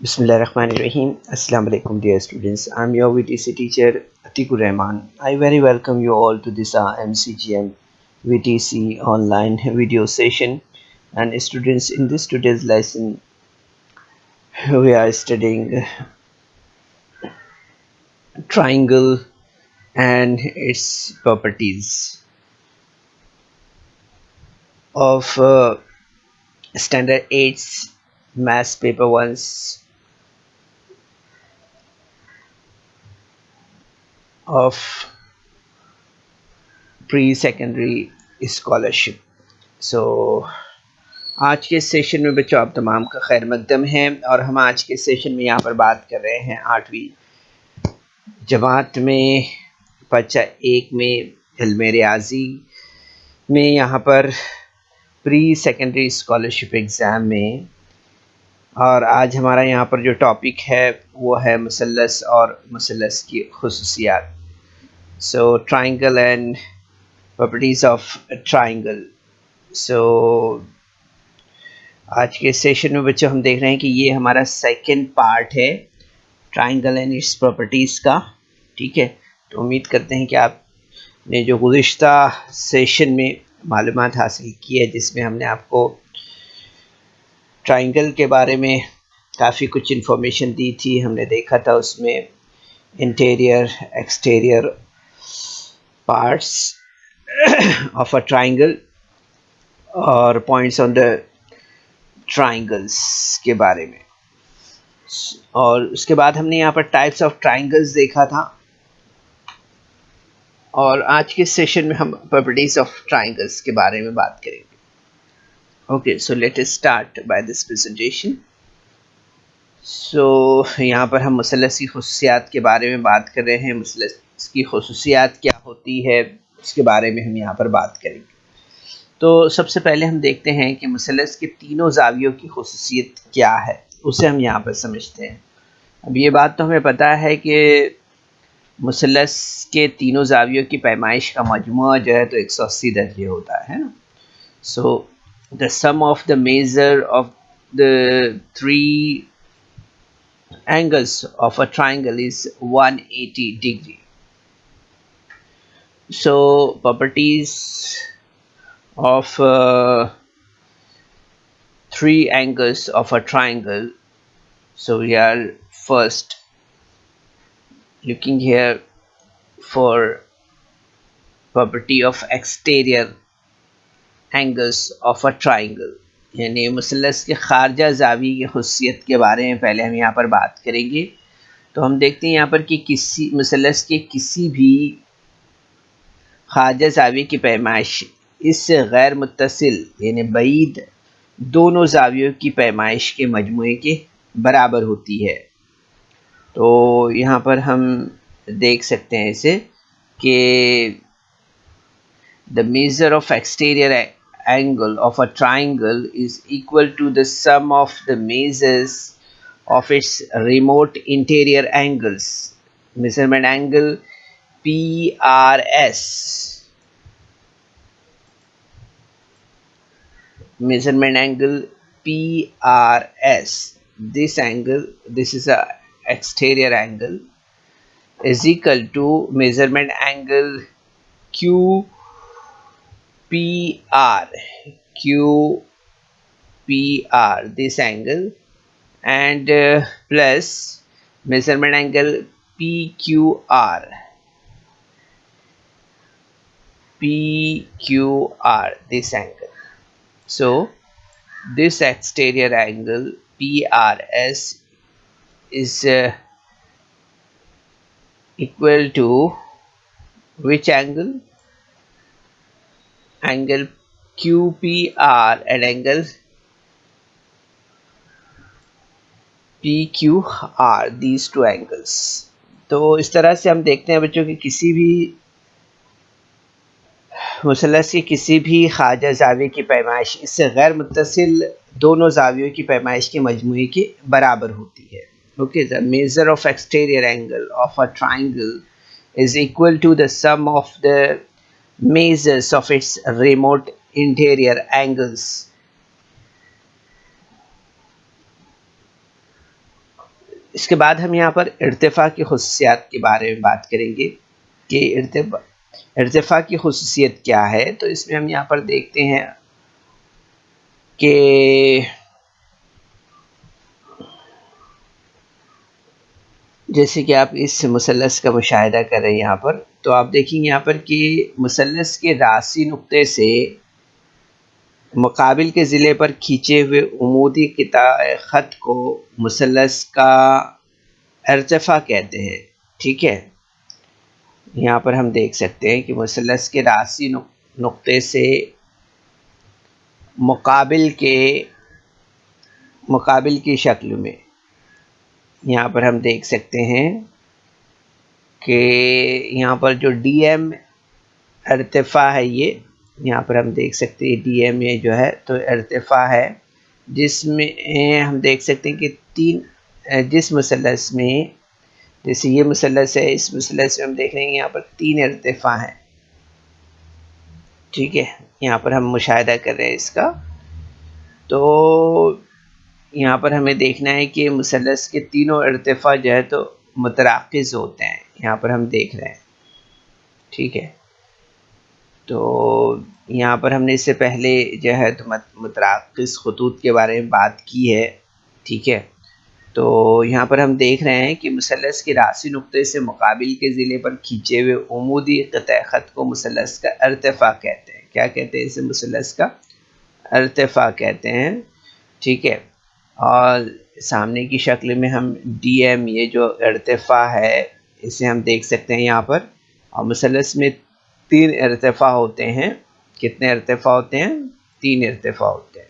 Bismillahirrahmanirrahim. Assalamu alaikum, dear students. I'm your VTC teacher Atikur Rahman. I very welcome you all to this MCGM VTC online video session. And students, in this today's lesson, we are studying triangle and its properties of standard 8's maths paper 1's of pre-secondary scholarship. So आज के session में बच्चों आप तमाम का खैर मकदम है और हम आज के सेशन में यहाँ पर बात कर रहे हैं 8वीं जमात में बच्चा 1 में इल्म रियाजी में यहाँ पर प्री सेकेंडरी स्कॉलरशिप एग्ज़ाम में। और आज हमारा यहाँ पर जो टॉपिक है वो है मुसल्लस और मुसल्लस की खुसूसियात। So triangle and properties of triangle. So आज के सेशन में बच्चों हम देख रहे हैं कि ये हमारा सेकंड पार्ट है ट्राइंगल एंड इट्स प्रॉपर्टीज़ का। ठीक है, तो उम्मीद करते हैं कि आपने जो गुज़िश्ता सेशन में मालूमात हासिल की है जिसमें हमने आपको ट्राइंगल के बारे में काफ़ी कुछ इन्फॉर्मेशन दी थी। हमने देखा था उसमें interior exterior parts of a triangle और पॉइंट्स ऑन द ट्राइंगल्स के बारे में। और उसके बाद हमने यहाँ पर टाइप्स ऑफ ट्राइंगल्स देखा था और आज के सेशन में हम प्रॉपर्टीज ऑफ ट्राइंगल्स के बारे में बात करेंगे। Okay, so let us start by this presentation. So यहाँ पर हम मुसल्लस की खुसूसियात के बारे में बात कर रहे हैं। मुसल्लस की खुसूसियात क्या होती है उसके बारे में हम यहाँ पर बात करेंगे। तो सबसे पहले हम देखते हैं कि मुसल्लस के तीनों ज़ावियों की खुसूसियत क्या है, उसे हम यहाँ पर समझते हैं। अब ये बात तो हमें पता है कि मुसल्लस के तीनों ज़ावियों की पैमाइश का मजमुआ जो है तो 180 दर्जे होता है ना। So the sum of the major of the 3 angles of a triangle is 180 degree. So properties of 3 angles of a triangle. So we are first looking here for property of exterior angles of a triangle, यानी मुसल्लस के खारजा Xavi की खुसियत के बारे में पहले हम यहाँ पर बात करेंगे। तो हम देखते हैं यहाँ पर कि किसी मुसल्लस के किसी भी खारजा ज़ावी की पैमाइश इससे गैर मुत्तसिल यानी बईद दोनों ज़ावियों की पैमाइश के मजमुए के बराबर होती है। तो यहाँ पर हम देख सकते हैं इसे कि the major of exterior angle of a triangle is equal to the sum of the measures of its remote interior angles. Measurement angle PRS. Measurement angle PRS. This angle, this is a exterior angle, is equal to measurement angle QPR. This angle and plus measurement angle PQR. This angle. So this exterior angle PRS is equal to which angle? Angle QPR and angle PQR, these two angles. तो इस तरह से हम देखते हैं बच्चों कि किसी भी मुसल्लस की किसी भी खारजा ज़ाविये की पैमाइश इससे गैर मुत्तसिल दोनों ज़ावियों की पैमाइश के मजमुए के बराबर होती है। Okay, the major of exterior angle of a triangle is equal to the sum of the measures of its remote interior angles इसके बाद हम यहाँ पर इर्तिफ़ा की ख़ुसूसियात के बारे में बात करेंगे कि इर्तिफ़ा की ख़ुसूसियत क्या है। तो इसमें हम यहाँ पर देखते हैं कि जैसे कि आप इस मुसल्लस का मुशाहिदा कर रहे हैं यहाँ पर, तो आप देखेंगे यहाँ पर कि मुसल्लस के रासी नुक्ते से मुकाबिल के ज़िले पर खींचे हुए उमूदी ख़त को मुसल्लस का इर्तिफ़ा कहते हैं। ठीक है, यहाँ पर हम देख सकते हैं कि मुसल्लस के रासी नुक्ते से मुकाबिल की शक्ल में यहाँ पर हम देख सकते हैं कि यहाँ पर जो डीएम इर्तिफ़ा है, ये यहाँ पर हम देख सकते हैं डीएम ये जो है तो इर्तिफ़ा है, जिसमें हम देख सकते हैं कि जिस मुसल्लस में, जैसे ये मुसल्लस है, इस मुसल्लस में हम देख रहे हैं यहाँ पर 3 इर्तिफ़ा हैं। ठीक है, यहाँ पर हम मुशाहिदा कर रहे हैं इसका। तो यहाँ पर हमें देखना है कि मुसल्लस के तीनों इर्तिफ़ा जो है तो मुतराकिज़ होते हैं, यहाँ पर हम देख रहे हैं। ठीक है, तो यहाँ पर हमने इससे पहले जो है तो मुतराकिज़ ख़ुतूत के बारे में बात की है। ठीक है, तो यहाँ पर हम देख रहे हैं कि मुसल्लस के रासी नुक्ते से मुकाबिल के ज़िले पर खींचे हुए उमूदी ख़त को मुसल्लस का इर्तिफ़ा कहते हैं। क्या कहते हैं इसे? मुसल्लस का इर्तिफ़ा कहते हैं। ठीक है, और सामने की शक्ल में हम डीएम ये जो इर्तिफ़ा है इसे हम देख सकते हैं यहाँ पर। और मुसल्लस में 3 इर्तिफ़ा होते हैं। कितने इर्तिफ़ा होते हैं? 3 इर्तिफ़ा होते हैं,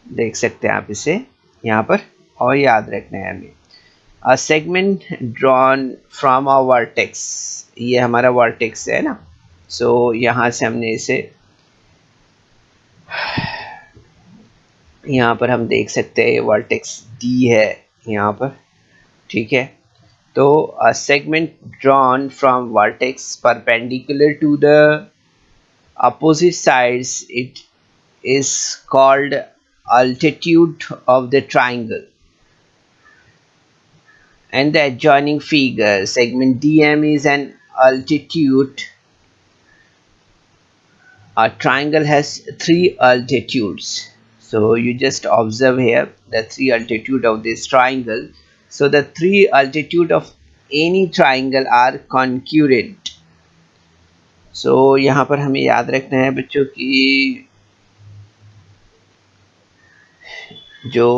देख सकते हैं आप इसे यहाँ पर। और याद रखना है हमें अ segment drawn from a vertex, ये हमारा वर्टेक्स है ना। सो यहाँ से हमने इसे यहाँ पर हम देख सकते हैं वर्टेक्स डी है यहाँ पर। ठीक है, तो a segment drawn from vertex perpendicular to the opposite sides it is called altitude of the triangle, and the adjoining figure segment DM is an altitude. A triangle has 3 altitudes, so you just observe here the 3 altitude of this triangle. So the 3 altitude of any triangle are concurrent. So यहाँ पर हमें याद रखना है बच्चों कि जो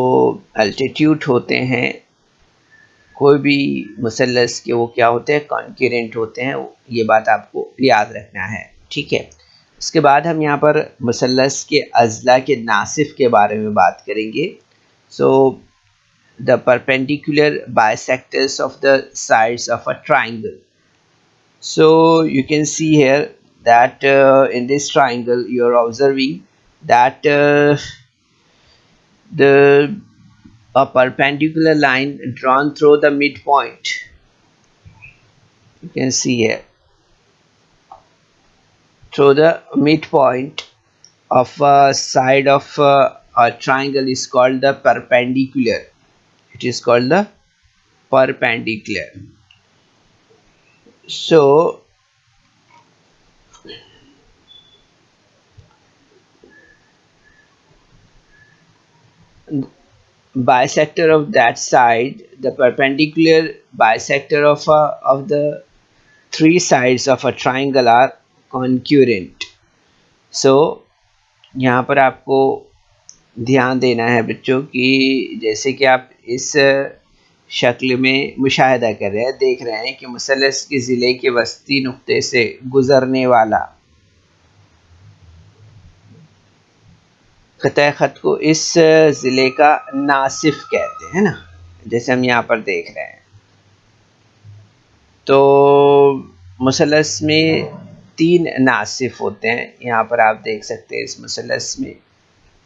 altitude होते हैं कोई भी मुसल्लस के, वो क्या होते हैं? कॉन्करेंट होते हैं। ये बात आपको याद रखना है। ठीक है, उसके बाद हम यहाँ पर मुसल्लस के अज़ला के नासिफ के बारे में बात करेंगे। So the perpendicular bisectors of the sides of a triangle. So you can see here that in this triangle you are observing that the a perpendicular line drawn through the midpoint. You can see here through the midpoint of a side of a triangle is called the perpendicular. It is called the perpendicular. So bisector of that side, the perpendicular bisector of the 3 sides of a triangle are concurrent. So यहाँ पर आपको ध्यान देना है बच्चों कि जैसे कि आप इस शक्ल में मुशाहिदा कर रहे हैं, देख रहे हैं कि मुसल्लस के ज़िले के वस्ती नुक्ते से गुज़रने वाला क़िता ख़त को इस ज़िले का नासिफ कहते हैं ना, जैसे हम यहाँ पर देख रहे हैं। तो मुसल्लस में 3 नासिफ होते हैं। यहाँ पर आप देख सकते हैं इस मुसल्लस में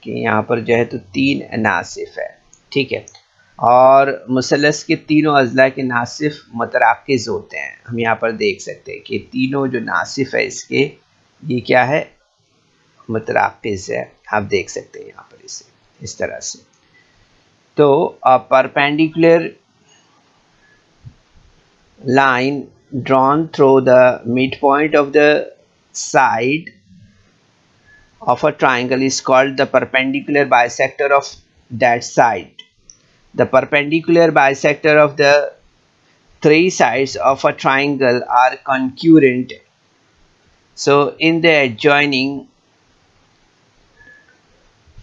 कि यहाँ पर जो है तो 3 नासिफ है। ठीक है, और मुसल्लस के तीनों अज़ला के नासिफ मुतराकिज़ होते हैं। हम यहाँ पर देख सकते हैं कि तीनों जो नासिफ है इसके, ये क्या है? मुतराकिज़ है। आप देख सकते हैं यहाँ पर इसे इस तरह से। तो perpendicular line drawn through the midpoint of the side of a triangle is called the perpendicular bisector of that side. The perpendicular bisector of the three sides of a triangle are concurrent. So in the adjoining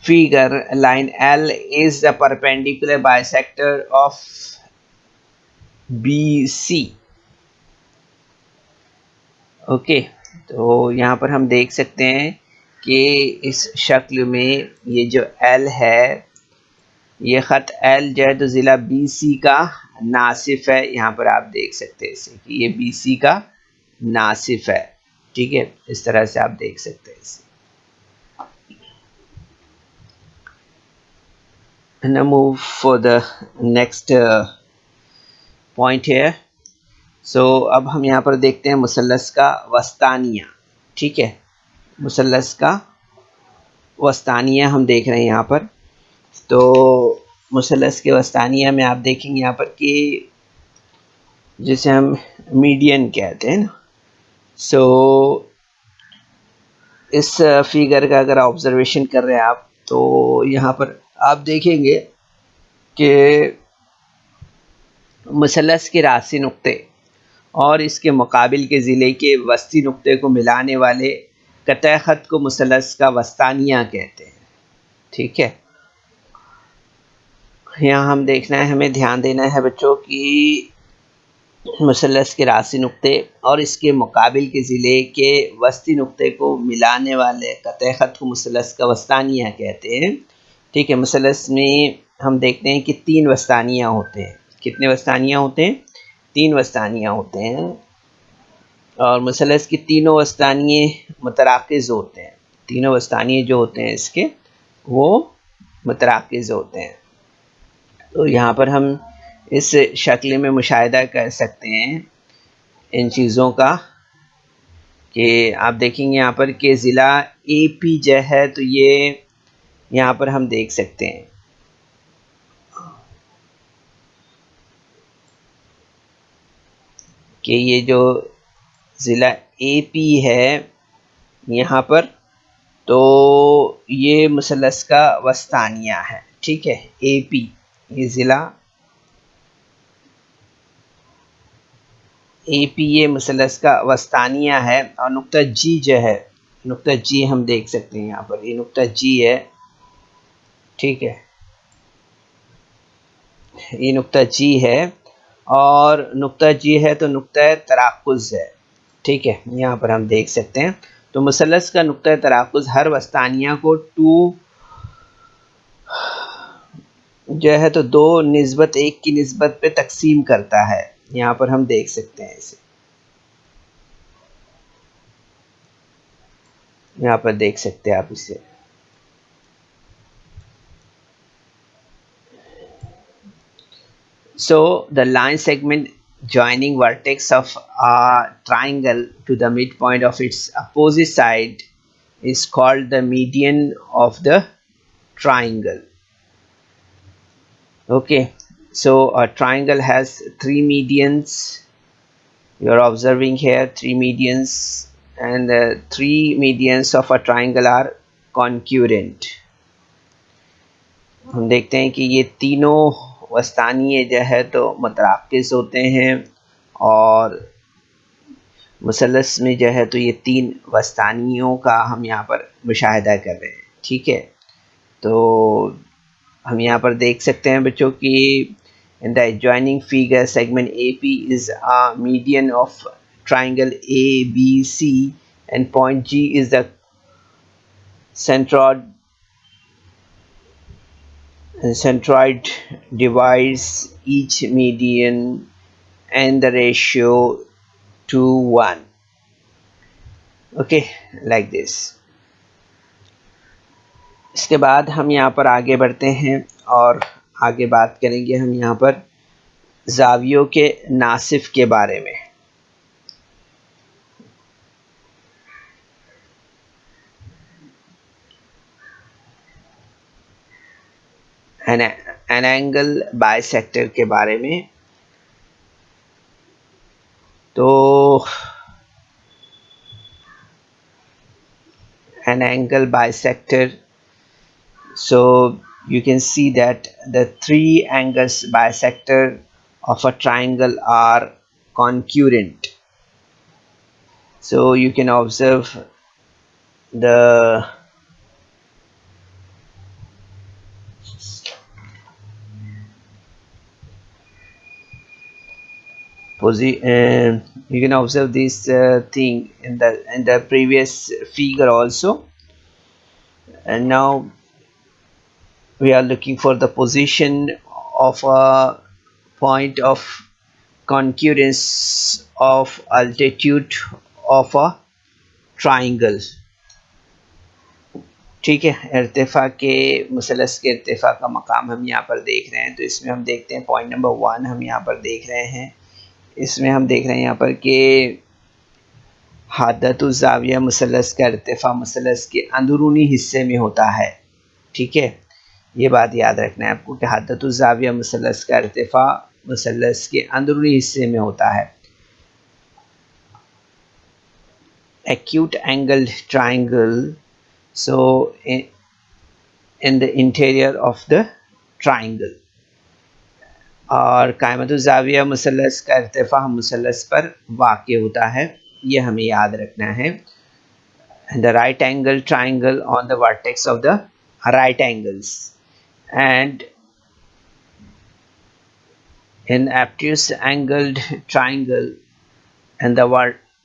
figure, line L is the perpendicular bisector of BC. Okay, तो यहाँ पर हम देख सकते हैं कि इस शक्ल में ये जो L है, ये ख़त L जो है तो ज़िला BC का नासिफ है। यहाँ पर आप देख सकते हैं इसे कि ये BC का नासिफ है। ठीक है, इस तरह से आप देख सकते हैं इसे। Now move for the next point here. So अब हम यहाँ पर देखते हैं मुसल्लस का वस्तानिया। ठीक है, मुसल्लस का वस्तानिया हम देख रहे हैं यहाँ पर। तो मुसल्लस के वस्तानिया में आप देखेंगे यहाँ पर कि जिसे हम मीडियन कहते हैं ना, सो इस फिगर का अगर ऑब्जर्वेशन कर रहे हैं आप, तो यहाँ पर आप देखेंगे कि मुसल्लस के रासी नुक्ते और इसके मुकाबिल के ज़िले के वस्ती नुक्ते को मिलाने वाले कतई ख़त को मुसल्लस का वस्तानिया कहते हैं। ठीक है, यहाँ हम देखना है, हमें ध्यान देना है बच्चों कि मुसल्लस के रासी नुक्ते और इसके मुकाबिल के ज़िले के वस्ती नुक्ते को मिलाने वाले कतई ख़त को मुसल्लस का वस्तानिया कहते हैं। ठीक है, मुसल्लस में हम देखते हैं कि 3 वस्तानिया होते हैं। कितने वस्तानिया होते हैं? 3 वस्तानिया होते हैं, और मुसल्लस की तीनों वस्तानिये मुतराकिज़ होते हैं। तीनों वस्तानिये जो होते हैं इसके, वो मुतराकिज़ होते हैं। तो यहाँ पर हम इस शक्ल में मुशाहिदा कर सकते हैं इन चीज़ों का कि आप देखेंगे यहाँ पर कि ज़िला AP जो है तो ये यहाँ पर हम देख सकते हैं कि ये जो ज़िला AP है यहाँ पर, तो ये मुसल्लस का वस्तानिया है। ठीक है, AP ये ज़िला AP ये मुसल्लस का वस्तानिया है। और नुक्ता G जो है, नुक्ता G हम देख सकते हैं यहाँ पर, ये नुक्ता G है। ठीक है, ये नुक्ता G है, और नुक्ता G है तो नुक्ता तराकुज़ है। ठीक है, यहाँ पर हम देख सकते हैं। तो मुसल्लस का नुक्ता तराकुज़ हर वस्तानिया को 2 जो है तो 2 निस्बत 1 की निस्बत पे तकसीम करता है। यहाँ पर हम देख सकते हैं इसे, यहाँ पर देख सकते हैं आप इसे। So the line segment joining vertex of a triangle to the midpoint of its opposite side is called the median of the triangle. Okay, so a triangle has 3 medians. You are observing here 3 medians, and the 3 medians of a triangle are concurrent. हम देखते हैं कि ये तीनों वस्तानिये जो है तो मुतराकिज़ होते हैं, और मुसल्लस में जो है तो ये 3 वस्तानियों का हम यहाँ पर मुशाहिदा कर रहे हैं। ठीक है, तो हम यहाँ पर देख सकते हैं बच्चों कि in the adjoining figure segment AP is a median of triangle ABC, and point G is the centroid divides each median and the ratio 2:1. Okay, like this. इसके बाद हम यहाँ पर आगे बढ़ते हैं और आगे बात करेंगे हम यहाँ पर ज़ावियों के नासिफ के बारे में। एन एंगल बाइसेक्टर के बारे में। angle bisector. So you can see that the three angles bisector of a triangle are concurrent. So you can observe the you can observe this thing in the previous figure also. And now we are looking for the position of a point of concurrence of altitude of a triangle. ठीक है, इर्तिफा के मुसलस के इर्तिफा का मकाम हम यहाँ पर देख रहे हैं। तो इसमें हम देखते हैं पॉइंट नंबर 1 हम यहाँ पर देख रहे हैं। इसमें हम देख रहे हैं यहाँ पर कि हादतुज़्ज़ाविया मुसलस का इर्तिफा मुसलस के अंदरूनी हिस्से में होता है। ठीक है, ये बात याद रखना है आपको कि हादतुज़्ज़ाविया मुसलस का इर्तिफा मुसलस के अंदरूनी हिस्से में होता है। Acute angle triangle, so in the interior of the triangle, और कायमतुज़्ज़ाविया मुसलस का इर्तिफा मुसलस पर वाक़ होता है, ये हमें याद रखना है। the right angle triangle on the vertex of the right angles, and in obtuse angled triangle and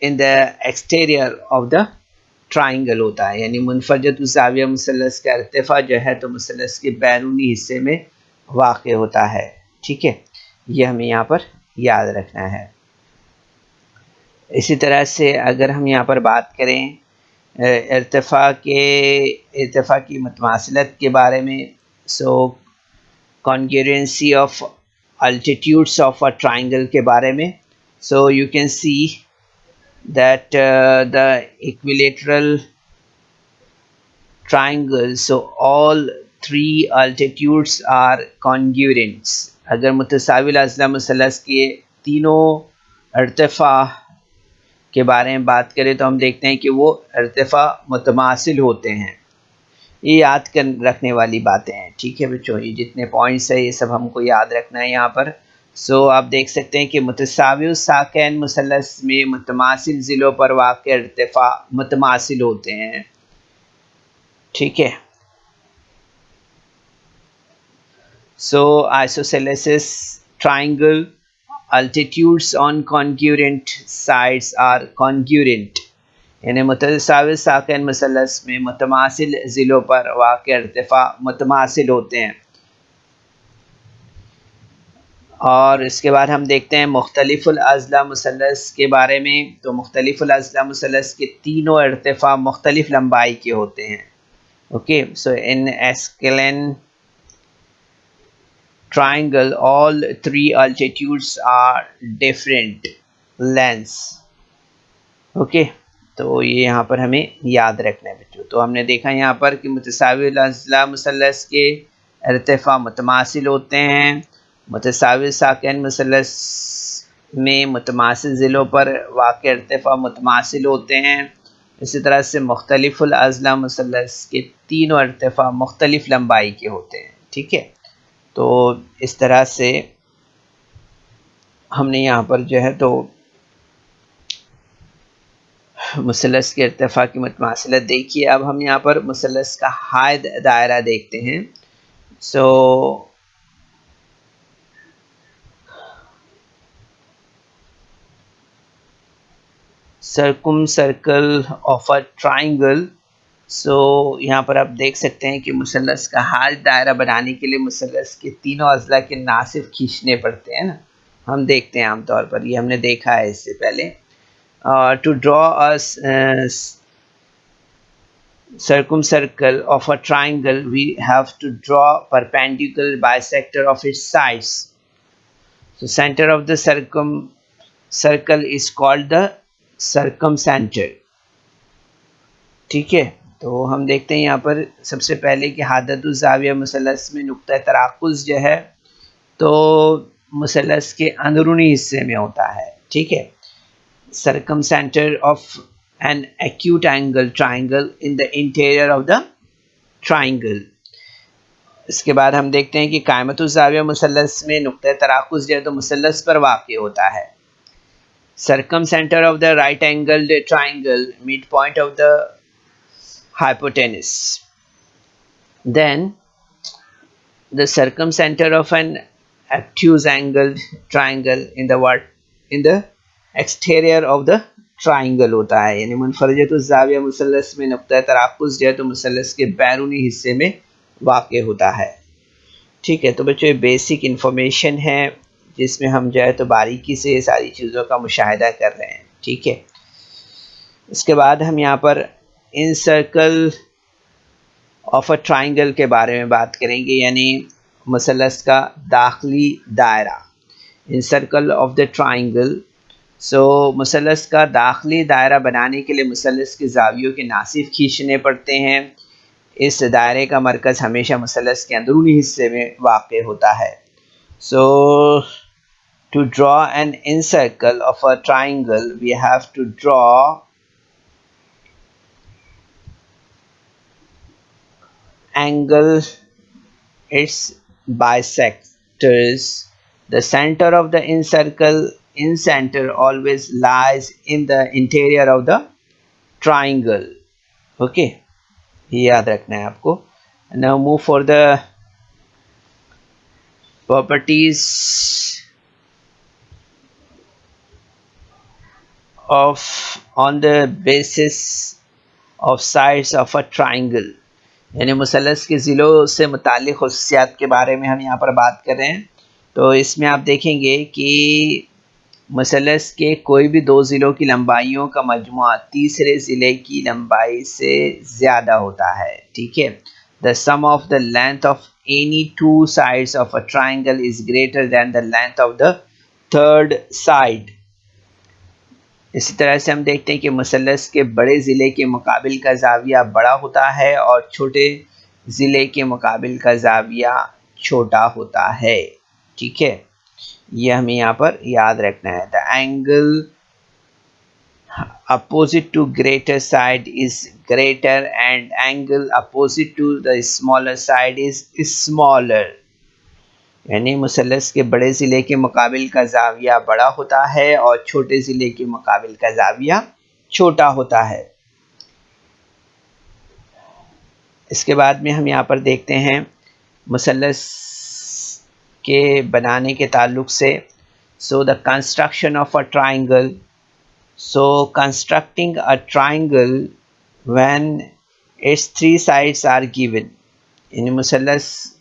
in the exterior of the triangle होता है। यानी मुनफरजतुज़्ज़ाविया मुसलस का इर्तिफा जो है तो मुसलस के बैरूनी हिस्से में वाक़ होता है। ठीक है, ये हमें यहाँ पर याद रखना है। इसी तरह से अगर हम यहाँ पर बात करें इर्तिफा की मुतमासिलत के बारे में, so congruency of altitudes of a triangle के बारे में, so you can see that the equilateral triangle, so all three altitudes are congruent. अगर मुतसाविल अज़ला मुसलस के तीनों इर्तिफा के बारे में बात करें तो हम देखते हैं कि वो इर्तिफा मुतमासिल होते हैं। ये याद कर रखने वाली बातें हैं। ठीक है बच्चों, ये जितने पॉइंट्स है ये सब हमको याद रखना है यहाँ पर। सो आप देख सकते हैं कि मुतसाविल साकैन मुसलस में मुतमासिल ज़िलों पर वाक़ इर्तिफा मुतमासिल होते हैं। ठीक है, so isosceles triangle altitudes on congruent sides are congruent, यानी मुतसाविल साकैन मुसलस में मुतमासिल ज़िलों पर वाक़ इर्तिफा मुतमासिल होते हैं। और इसके बाद हम देखते हैं मुख्तलिफुल अज़ला मुसलस के बारे में। तो मुख्तलिफुल अज़ला मुसलस के तीनों इर्तिफा मुख्तलिफ लंबाई के होते हैं। Okay, so in scalene triangle all three altitudes are different lengths. Okay, तो ये यहाँ पर हमें याद रखना है बच्चों। तो हमने देखा यहाँ पर कि मुतसाविल अज़ला मुसलस के इर्तिफा मुतमासिल होते हैं। मुतसाविल साकैन मुसलस में मुतमासिल ज़िलों पर वाक़ इर्तिफा मुतमासिल होते हैं। इसी तरह से मुख्तलिफुल अज़ला मुसलस के तीनों इर्तिफा मुख्तलिफ लंबाई के होते हैं। ठीक है, तो इस तरह से हमने यहाँ पर जो है तो मुसलस के इर्तिफा की मुतमासिलत देखी। अब हम यहाँ पर मुसलस का हायद दायरा देखते हैं। सो सर्कुम सर्कल ऑफ अ ट्राइंगल, सो यहाँ पर आप देख सकते हैं कि मुसलस का हायद दायरा बनाने के लिए मुसलस के तीनों अज़ला के नासिब खींचने पड़ते हैं ना, हम देखते हैं आमतौर पर, ये हमने देखा है इससे पहले। To draw a circumcircle of a triangle, we have to draw perpendicular bisector of its sides. So center of the circle is called the circumcenter. ठीक है, तो हम देखते हैं यहाँ पर सबसे पहले कि हादतुज़्ज़ाविया मुसलस में नुक्ता तराकुज़ जो है तो मुसलस के अंदरूनी हिस्से में होता है। ठीक है, सर्कमसेंटर of an acute angle triangle in the interior of the triangle. इसके बाद हम देखते हैं कि कायमतुज़्ज़ाविया मुसल्लस में नुक्ते तराकुज़ जो है तो मुसल्लस पर वाक़ होता है. Circumcenter of the right angled triangle, midpoint of the hypotenuse. Then the circumcenter of an obtuse angled triangle in the exterior of the triangle होता है. यानी मुनफरजतुज़्ज़ाविया मुसल्लस में नुक्ता तराकुज़ जो है तो मुसल्लस के बैरूनी हिस्से में वाक़ होता है. ठीक है, तो बच्चों ये बेसिक इन्फॉर्मेशन है जिसमें हम जो है तो बारीकी से सारी चीज़ों का मुशाहिदा कर रहे हैं. ठीक है, इसके बाद हम यहाँ पर इन सर्कल ऑफ अ ट्राइंगल के बारे में बात करेंगे, यानी मुसल्लस का दाखिली दायरा. इन सर्कल ऑफ द ट्राइंगल. सो मुसल्लस का दाखिली दायरा बनाने के लिए मुसल्लस के ज़ावियों के नासिफ खींचने पड़ते हैं. इस दायरे का मरकज़ हमेशा मुसल्लस के अंदरूनी हिस्से में वाक़ होता है. सो to draw an incircle of a triangle, we have to draw angle its bisectors. The center of the incenter always lies in the interior of the triangle. Okay, ये याद रखना है आपको. Now move for the properties of on the basis of sides of a triangle. यानी मुसल्लस के ज़िलों से मुताल्लिक़ ख़ुसूसियात के बारे में हम यहाँ पर बात कर रहे हैं. तो इसमें आप देखेंगे कि मुसल्लस के कोई भी दो ज़िलों की लंबाइयों का मजमुआ तीसरे ज़िले की लंबाई से ज़्यादा होता है. ठीक है, the sum of the length of any two sides of a triangle is greater than the length of the third side. इसी तरह से हम देखते हैं कि मुसल्लस के बड़े ज़िले के मुकाबिल का ज़ाविया बड़ा होता है और छोटे ज़िले के मुकाबिल का ज़ाविया छोटा होता है. ठीक है, ये हमें यहाँ पर याद रखना है. The angle opposite to greater side is greater and angle opposite to the smaller side is smaller. यानी मुसल्लस के बड़े ज़िले के मुकाबिल का ज़ाविया बड़ा होता है और छोटे ज़िले के मुकाबिल का ज़ाविया छोटा होता है. इसके बाद में हम यहाँ पर देखते हैं मुसल्लस के बनाने के ताल्लुक़ से. So the construction of a triangle. So constructing a triangle when its three sides are given. यानी मुसल्लस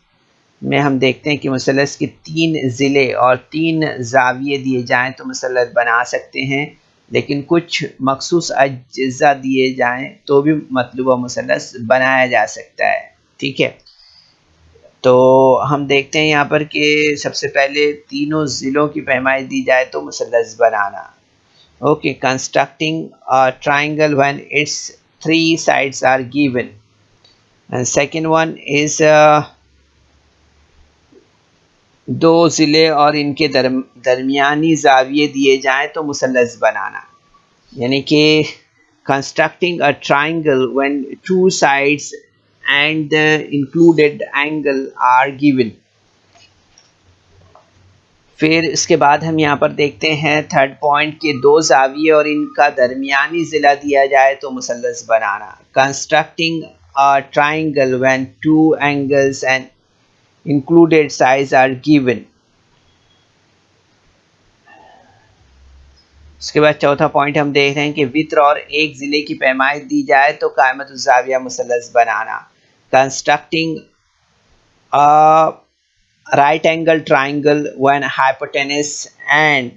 में हम देखते हैं कि मुसल्लस के तीन ज़िले और तीन ज़ाविये दिए जाएं तो मुसल्लस बना सकते हैं, लेकिन कुछ मखसूस अज्ज़ा दिए जाएं तो भी मतलूबा मुसल्लस बनाया जा सकता है. ठीक है, तो हम देखते हैं यहाँ पर कि सबसे पहले तीनों ज़िलों की पैमाइश दी जाए तो मुसल्लस बनाना. Okay, constructing a triangle when its three sides are given. And second one is दो ज़िले और इनके दरमियानी ज़ाविये दिए जाएं तो मुसल्लस बनाना. यानी कि constructing a triangle when two sides and the included angle are given. फिर इसके बाद हम यहाँ पर देखते हैं थर्ड पॉइंट के दो ज़ाविये और इनका दरमियानी ज़िला दिया जाए तो मुसल्लस बनाना. Constructing a triangle when two angles and included sides are given. उसके बाद चौथा पॉइंट हम देख रहे हैं कि वित्र और एक ज़िले की पैमाइश दी जाए तो कायमतुज़्ज़ाविया मुसल्लस बनाना. Constructing a right angle triangle when hypotenuse and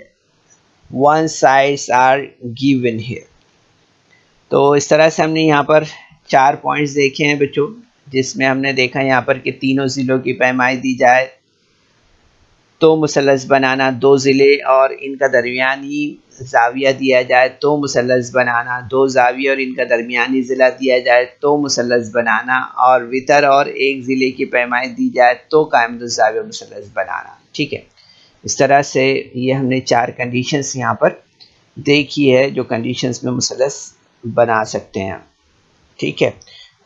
one sides are given here. तो इस तरह से हमने यहाँ पर चार पॉइंट्स देखे हैं बच्चों, जिसमें हमने देखा यहाँ पर कि तीनों ज़िलों की पैमाइश दी जाए तो मुसल्लस बनाना, दो ज़िले और इनका दरमियानी ज़ाविया दिया जाए तो मुसल्लस बनाना, दो ज़ाविये और इनका दरमियानी ज़िला दिया जाए तो मुसल्लस बनाना, और वितर और एक ज़िले की पैमाइश दी जाए तो कायमतुज़्ज़ाविया मुसल्लस बनाना. ठीक है, इस तरह से ये हमने चार कंडीशंस यहाँ पर देखी है जो कंडीशंस में मुसल्लस बना सकते हैं, ठीक है।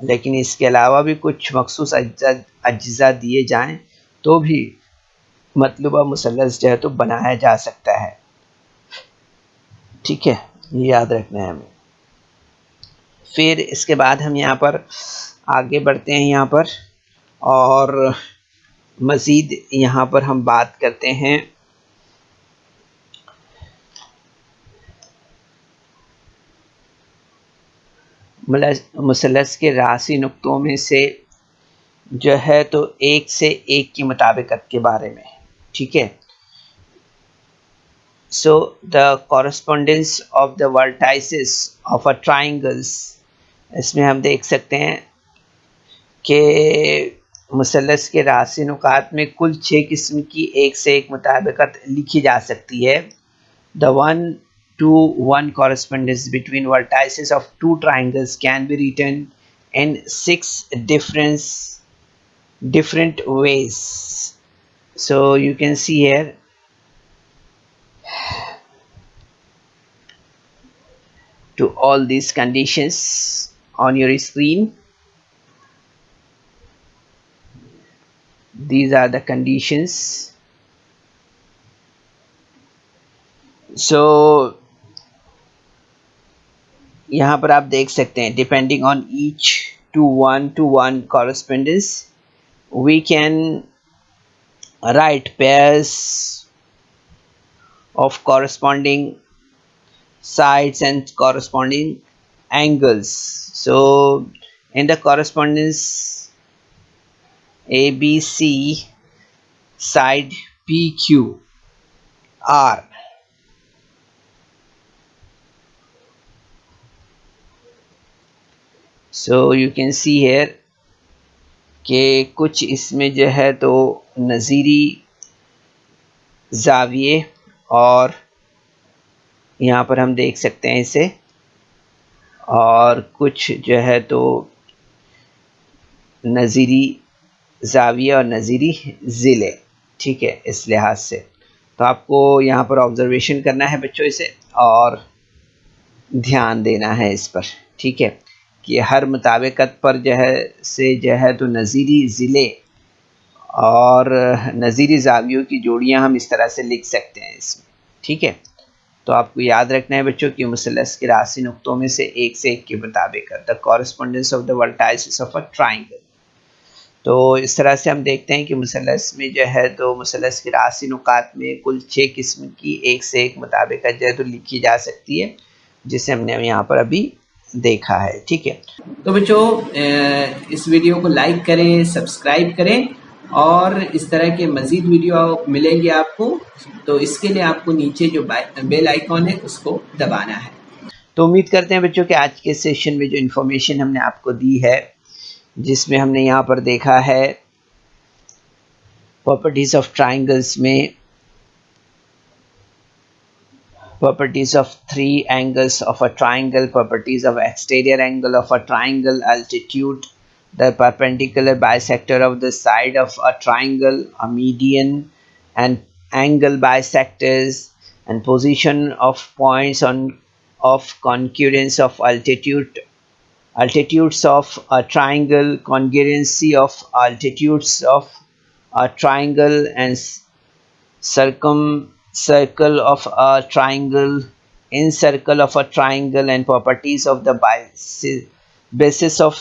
लेकिन इसके अलावा भी कुछ मखसूस अज्जा दिए जाएं तो भी मतलूबा मुसल्लस जो है तो बनाया जा सकता है, ठीक है, ये याद रखना है हमें। फिर इसके बाद हम यहाँ पर आगे बढ़ते हैं यहाँ पर, और मज़ीद यहाँ पर हम बात करते हैं मुसल्लस के रासी नुक्तों में से जो है तो एक से एक की मुताबिकत के बारे में, ठीक है। So the correspondence of the vertices of a triangles, इसमें हम देख सकते हैं कि मुसल्लस के रासी नुकात में कुल 6 किस्म की एक से एक मुताबिकत लिखी जा सकती है। The 1-to-1 correspondence between vertices of two triangles can be written in 6 different ways. So you can see here to all these conditions on your screen. These are the conditions. So यहाँ पर आप देख सकते हैं depending on each to one correspondence we can write pairs of corresponding sides and corresponding angles. So in the correspondence ABC side PQR, so you can see here कि कुछ इसमें जो है तो नज़ीरी ज़ाविये, और यहाँ पर हम देख सकते हैं इसे, और कुछ जो है तो नज़ीरी ज़ाविये और नज़ीरी ज़िले, ठीक है। इस लिहाज से तो आपको यहाँ पर ऑब्ज़र्वेशन करना है बच्चों इसे, और ध्यान देना है इस पर, ठीक है, कि हर मुताबिकत पर जो है से जो है तो नज़ीरी ज़िले और नज़ीरी ज़ावियों की जोड़ियाँ हम इस तरह से लिख सकते हैं इसमें, ठीक है। तो आपको याद रखना है बच्चों कि मुसल्लस के रासी नुक्तों में से एक के मुताबिक the correspondence of the vertices of a triangle. तो इस तरह से हम देखते हैं कि मुसल्लस में जो है तो मुसल्लस के रासी नुकात में कुल 6 किस्म की एक से एक मुताबिकत जो है तो लिखी जा सकती है, जिसे हमने यहाँ पर अभी देखा है, ठीक है। तो बच्चों इस वीडियो को लाइक करें, सब्सक्राइब करें, और इस तरह के मज़ीद वीडियो मिलेंगे आपको। तो इसके लिए आपको नीचे जो बेल आइकॉन है उसको दबाना है। तो उम्मीद करते हैं बच्चों कि आज के सेशन में जो इन्फॉर्मेशन हमने आपको दी है, जिसमें हमने यहाँ पर देखा है प्रॉपर्टीज़ ऑफ ट्राइंगल्स में properties of three angles of a triangle, properties of exterior angle of a triangle, altitude, the perpendicular bisector of the side of a triangle, a median and angle bisectors, and position of points on of concurrence of altitudes of a triangle, congruency of altitudes of a triangle, and circle of a triangle, in circle of a triangle, and properties of the basis of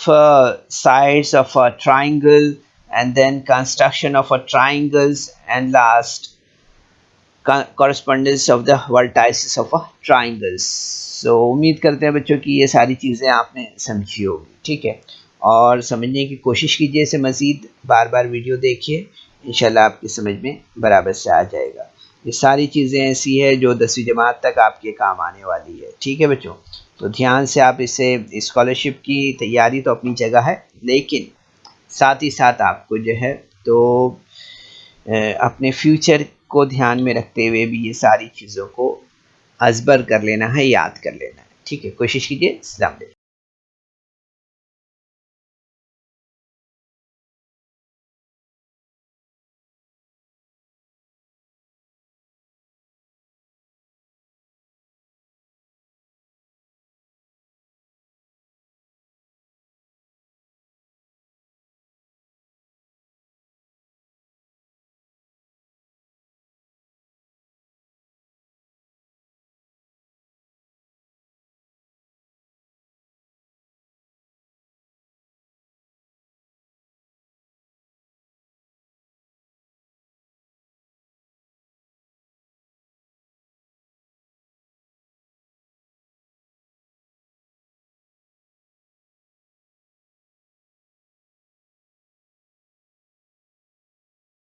sides of a triangle, and then construction of a triangles, and last correspondence of the vertices of a triangles. So उम्मीद करते हैं बच्चों कि ये सारी चीज़ें आपने समझी होगी, ठीक है, और समझने की कोशिश कीजिए इसे मज़ीद, बार बार वीडियो देखिए, इंशाल्लाह आपकी समझ में बराबर से आ जाएगा। ये सारी चीज़ें ऐसी है जो 10वीं जमात तक आपके काम आने वाली है, ठीक है बच्चों। तो ध्यान से आप इसे, स्कॉलरशिप की तैयारी तो अपनी जगह है, लेकिन साथ ही साथ आपको जो है तो अपने फ्यूचर को ध्यान में रखते हुए भी ये सारी चीज़ों को अज़बर कर लेना है, याद कर लेना है, ठीक है। कोशिश कीजिए। अस्सलाम वालेकुम।